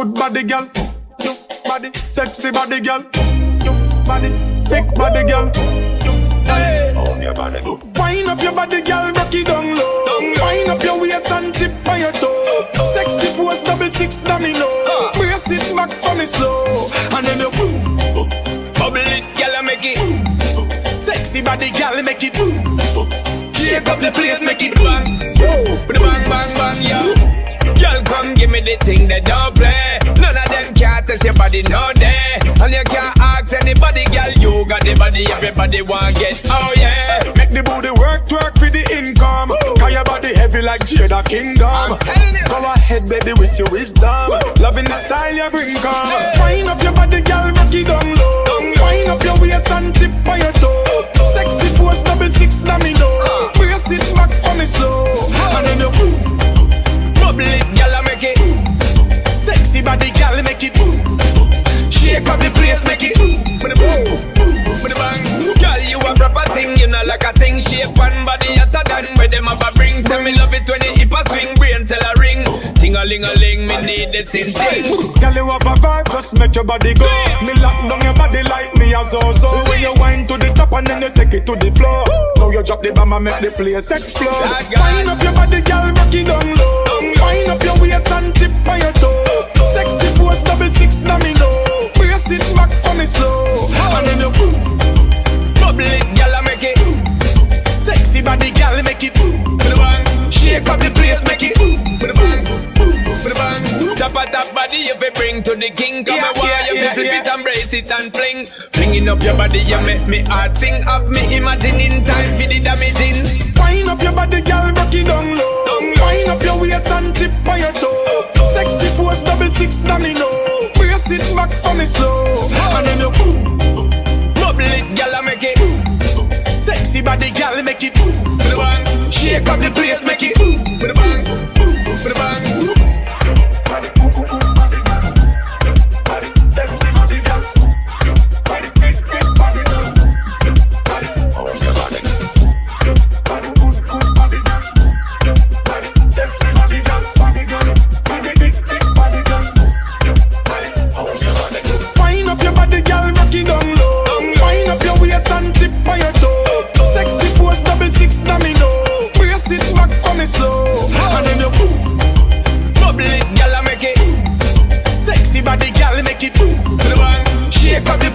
good body, girl. You body, sexy body, girl. You body, thick body, girl. On your body. Wind up your body, girl, rock it down low. Wind up your waist and tip on your toe. Sexy pose, 6 domino. Brace it back for me slow. And then you bubble it, girl, make it. Sexy body, girl, make it. Shake up the place, make it bang. With the bang, bang, bang, yeah. Girl, come give me the thing that don't play. None of them can't test your body, no day. And you can't ask anybody, girl, you got the body, everybody want get. Oh yeah. Make the booty work for the income. Cause your body heavy like Jada Kingdom. Go ahead, baby, with your wisdom. Loving the style you bring, come. Wind up your body, girl, rock it down low. Wind up your waist and tip on your toe. Sexy pose, 6 domino. Brace it back for me slow. And then you bubble it, girl, make it. Sexy body, girl, make it. Shake up the place, make it. With the bang, with the bang. Girl, you a proper thing, you know like a thing. Shape one body hotter than where them have a bring. Tell me love it when you hip a swing, brain tell a ring. Ting-a-ling-a-ling, me need the same thing. Girl, you have a vibe, just make your body go. Me lock down your body like me a zo-zo. When you wind to the top and then you take it to the floor. Now you drop the bomb and make the place explode. Wind up your body, girl, rock it down low. Wind up your waist and tip on your toe. Sexy pose, 6 domino. Brace it back for me slow. And then you bubble it, girl, make it. Sexy body, girl, make it. With the bang, shake up the place, make it. With the bang, with the bang. Top of that body, if you bring to the king. Come and wire, you flip it and brace it and fling. Flinging up your body, you make me heart sing. Have me imagining time for the damaging. Wind up your body, girl, rock it down low. Wind up your waist and tip on your toe. Sexy pose, 6 domino. Brace it back for me slow. And then you bubble it, girl, make it. Sexy body, girl, make it. With the bang, shake up the place, make it. With the bang, with the bang. Sexy body, girl. Body, big body, girl. Oh, your body. Body, good body, girl. Body, sexy body, girl. Body, girl. Body, big body, girl. Oh, your body. Wind up your body, girl, rock it down low. Wind up your waist and tip on your toe. Sexy pose, 6 domino. Brace it back for me slow. And then you bubble it, girl, make it. Sexy body, girl, make it. With the bang, shake up the